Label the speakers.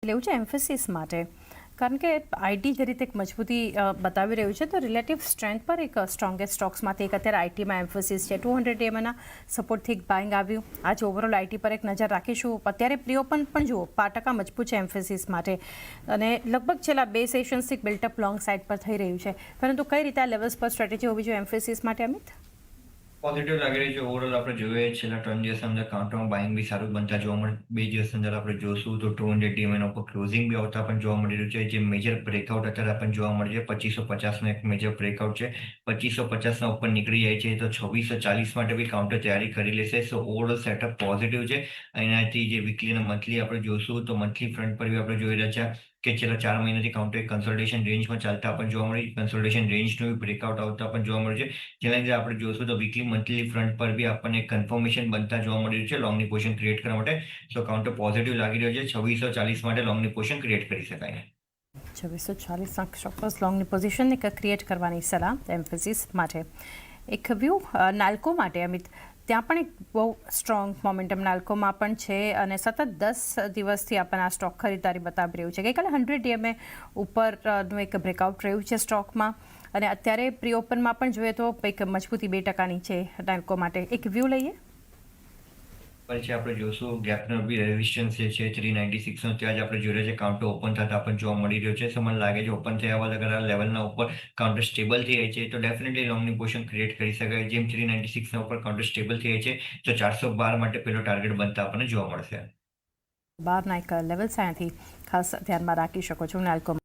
Speaker 1: લેવું છે એમ્ફેસિસ માટે, કારણ કે આઈટી જે રીતે એક મજબૂતી બતાવી રહ્યું છે તો રિલેટિવ સ્ટ્રેન્થ પર એક સ્ટ્રોંગેસ્ટ સ્ટોક્સમાંથી એક અત્યારે આઈટીમાં એમ્ફેસિસ છે. 200 એમના સપોર્ટથી એક બાઇંગ આવ્યું. આજે ઓવરઓલ આઈટી પર એક નજર રાખીશું. અત્યારે પ્રી ઓપન પણ જુઓ 5% મજબૂત છે એમ્ફેસિસ માટે અને લગભગ છેલ્લા 2 સેશન્સથી બિલ્ટઅપ લોંગ સાઇડ પર થઈ રહ્યું છે. પરંતુ કઈ રીતે આ લેવલ્સ પર સ્ટ્રેટેજી હોવી જોઈએ એમ્ફેસિસ માટે, અમિત?
Speaker 2: પોઝિટિવ લાગી રહી છે ઓવરઓલ. આપણે જોઈએ છેલ્લા 3 દિવસ અંદર કાઉન્ટરમાં બાઇંગ બી સારું બનતા જોવા મળે. 2 દિવસ અંદર આપણે જોશું તો 200 DMA ઉપર ક્લોઝિંગ બી આવતા પણ જોવા મળી રહ્યું છે. જે મેજર બ્રેકઆઉટ અત્યારે આપણને જોવા મળે છે 2550નો એક મેજર બ્રેકઆઉટ છે. 2550ના ઉપર નીકળી જાય છે તો 2640 માટે બી કાઉન્ટર તૈયારી કરી લેશે. સો ઓવરઓલ સેટઅપ પોઝિટિવ છે. એનાથી જે વીકલી અને મંથલી આપણે જોશું તો મંથલી ફ્રન્ટ પર બી આપણે જોઈ રહ્યા છે કે છેલ્લા 4 મહિનાથી કાઉન્ટર કન્સોલિડેશન રેન્જમાં ચાલતા પણ જોવા મળી. કન્સોલિડેશન રેન્જનું બી બ્રેકઆઉટ આવતા પણ જોવા મળ્યું છે. જેના લીધે આપણે જોશું તો વીકલી મંથલી ફ્રન્ટ પર બી આપણને કન્ફર્મેશન બનતા જોવા મળી રહ્યું છે લોંગની પોઝિશન ક્રિએટ કરવા માટે. સો કાઉન્ટર પોઝિટિવ લાગી રહ્યો છે. 2640 માટે લોંગની પોઝિશન ક્રિએટ કરી શકાય.
Speaker 1: 2640 ચોક્કસ લોંગની પોઝિશનને ક્રિએટ કરવાની સલાહ એમ્ફેસિસ માટે. એક વ્યૂ નાલ્કો માટે, અમિત, ત્યાં પણ એક બહુ સ્ટ્રોંગ મોમેન્ટમ નાલ્કોમાં પણ છે અને સતત 10 દિવસથી આપણને આ સ્ટોક ખરીદારી બતાવી રહ્યું છે. ગઈકાલે 100 DMA ઉપરનું એક બ્રેકઆઉટ રહ્યું છે સ્ટોકમાં અને અત્યારે પ્રી ઓપનમાં પણ જોઈએ તો એક મજબૂતી 2%ની છે નાલ્કો માટે. એક વ્યૂ લઈએ.
Speaker 2: પછી આપણે જોશું ગેપનો બી રેઝિસ્ટન્સ જે છે 396નો ત્યાં જ આપણે જોઈ રહ્યા છે કાઉન્ટર ઓપન થતા પણ જોવા મળી રહ્યો છે. સો મને લાગે છે ઓપન થયા બાદ અગર આ લેવલના ઉપર કાઉન્ટર સ્ટેબલ થઈ જાય છે તો ડેફિનેટલી લોંગની પોઝિશન ક્રિએટ કરી શકાય. જેમ 396ના ઉપર કાઉન્ટર સ્ટેબલ થઈ જાય છે તો 412 માટે પેલો ટાર્ગેટ બનતા આપણને જોવા મળશે.
Speaker 1: 12ના એક લેવલ્સ અહીંયાથી ખાસ ધ્યાનમાં રાખી શકો છો નાલ્કો.